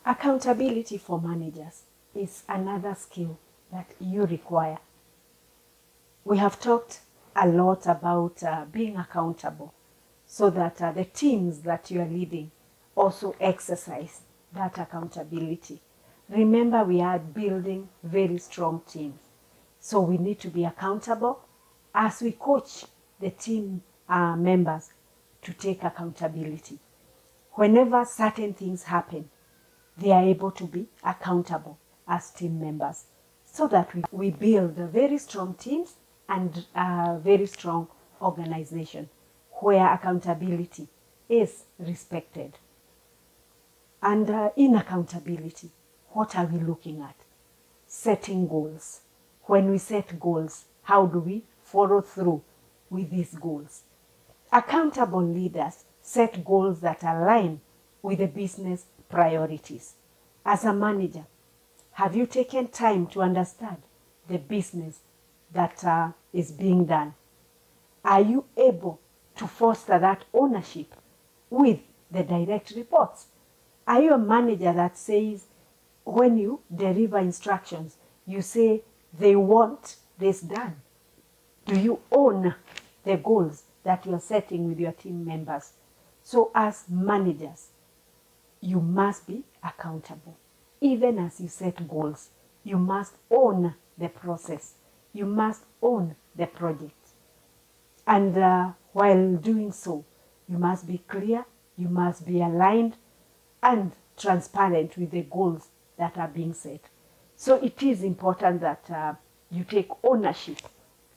Accountability for managers is another skill that you require. We have talked a lot about being accountable so that the teams that you are leading also exercise that accountability. Remember, we are building very strong teams. So we need to be accountable as we coach the team members to take accountability. Whenever certain things happen, they are able to be accountable as team members so that we build very strong teams and a very strong organization where accountability is respected. And in accountability, what are we looking at? Setting goals. When we set goals, how do we follow through with these goals? Accountable leaders set goals that align with the business priorities. As a manager, have you taken time to understand the business that is being done? Are you able to foster that ownership with the direct reports? Are you a manager that says, when you deliver instructions, you say they want this done? Do you own the goals that you are setting with your team members? So as managers, you must be accountable. Even as you set goals, you must own the process. You must own the project. And while doing so, you must be clear, you must be aligned and transparent with the goals that are being set. So it is important that you take ownership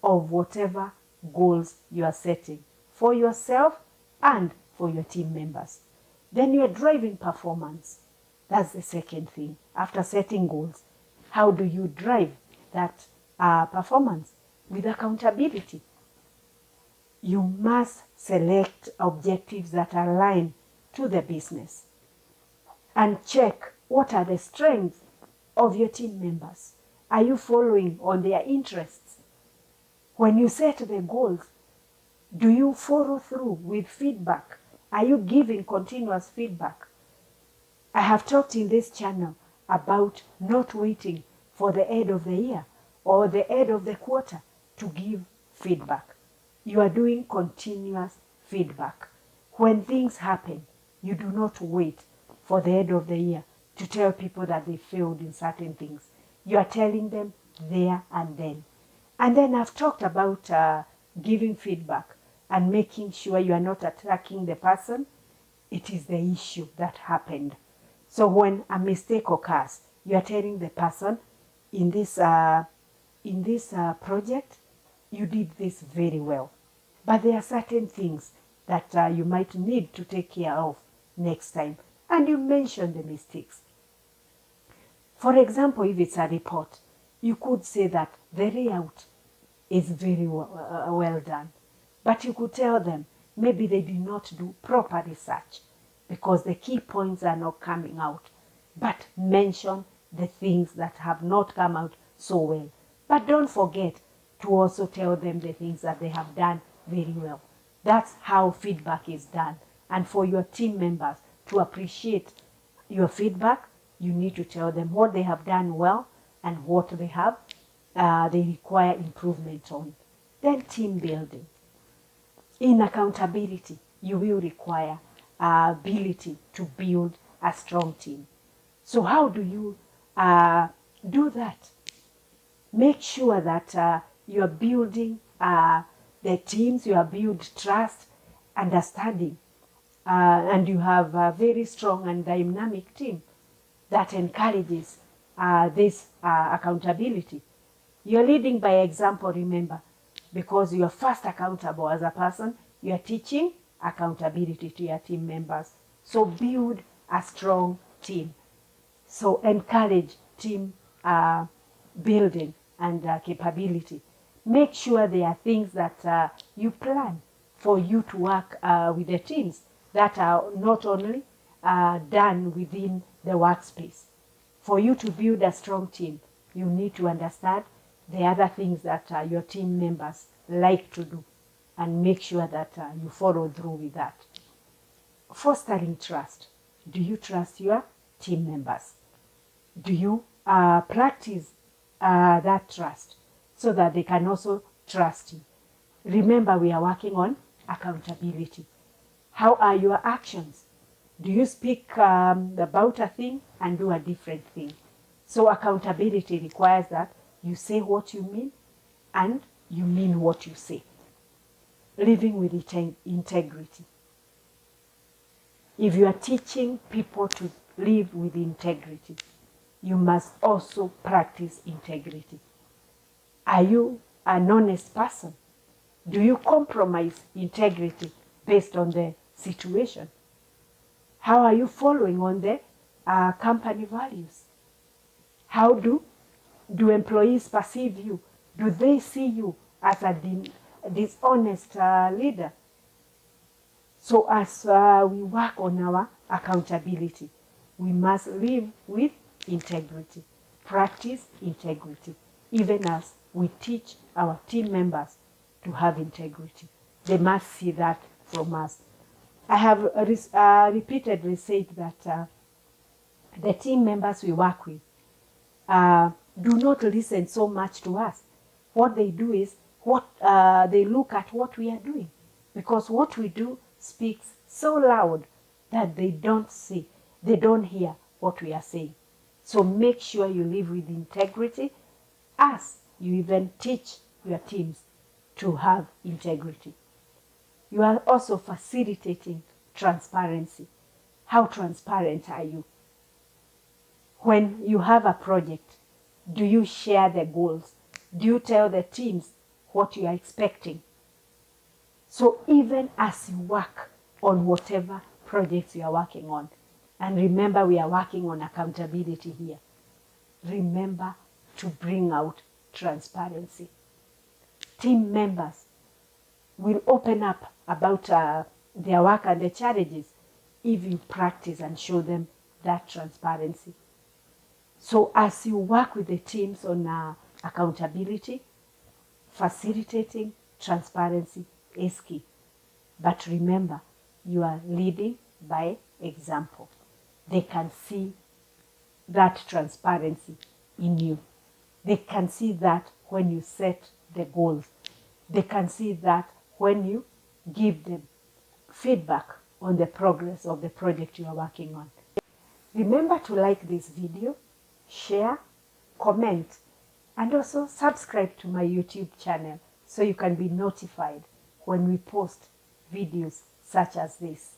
of whatever goals you are setting for yourself and for your team members. Then you are driving performance. That's the second thing. After setting goals, how do you drive that performance? With accountability. You must select objectives that align to the business and check what are the strengths of your team members. Are you following on their interests? When you set the goals, do you follow through with feedback? Are you giving continuous feedback? I have talked in this channel about not waiting for the end of the year or the end of the quarter to give feedback. You are doing continuous feedback. When things happen, you do not wait for the end of the year to tell people that they failed in certain things. You are telling them there and then. And then I've talked about giving feedback and making sure you are not attacking the person. It is the issue that happened. So when a mistake occurs, you are telling the person, in this project, you did this very well. But there are certain things that you might need to take care of next time. And you mention the mistakes. For example, if it's a report, you could say that the layout is very well done. But you could tell them maybe they did not do proper research because the key points are not coming out. But mention the things that have not come out so well. But don't forget to also tell them the things that they have done very well. That's how feedback is done. And for your team members to appreciate your feedback, you need to tell them what they have done well and what they require improvement on. Then team building. In accountability, you will require ability to build a strong team. So how do you do that? Make sure that you are building the teams, you are building trust, understanding, and you have a very strong and dynamic team that encourages this accountability. You're leading by example, remember, because you are first accountable as a person, you are teaching accountability to your team members. So build a strong team. So encourage team building and capability. Make sure there are things that you plan for you to work with the teams that are not only done within the workspace. For you to build a strong team, you need to understand the other things that your team members like to do and make sure that you follow through with that. Fostering trust. Do you trust your team members? Do you practice that trust so that they can also trust you? Remember, we are working on accountability. How are your actions? Do you speak about a thing and do a different thing? So accountability requires that you say what you mean and you mean what you say. Living with integrity. If you are teaching people to live with integrity, you must also practice integrity. Are you an honest person? Do you compromise integrity based on the situation? How are you following on the company values? How do employees perceive you? Do they see you as a dishonest leader? So as we work on our accountability, we must live with integrity, practice integrity, even as we teach our team members to have integrity. They must see that from us. I have repeatedly said that the team members we work with do not listen so much to us. What they do is they look at what we are doing, because what we do speaks so loud that they don't see, they don't hear what we are saying. So make sure you live with integrity as you even teach your teams to have integrity. You are also facilitating transparency. How transparent are you? When you have a project, do you share the goals? Do you tell the teams what you are expecting? So even as you work on whatever projects you are working on, and remember we are working on accountability here, remember to bring out transparency. Team members will open up about their work and the challenges if you practice and show them that transparency. So as you work with the teams on accountability, facilitating transparency is key. But remember, you are leading by example. They can see that transparency in you. They can see that when you set the goals. They can see that when you give them feedback on the progress of the project you are working on. Remember to like this video, share, comment, and also subscribe to my YouTube channel so you can be notified when we post videos such as this.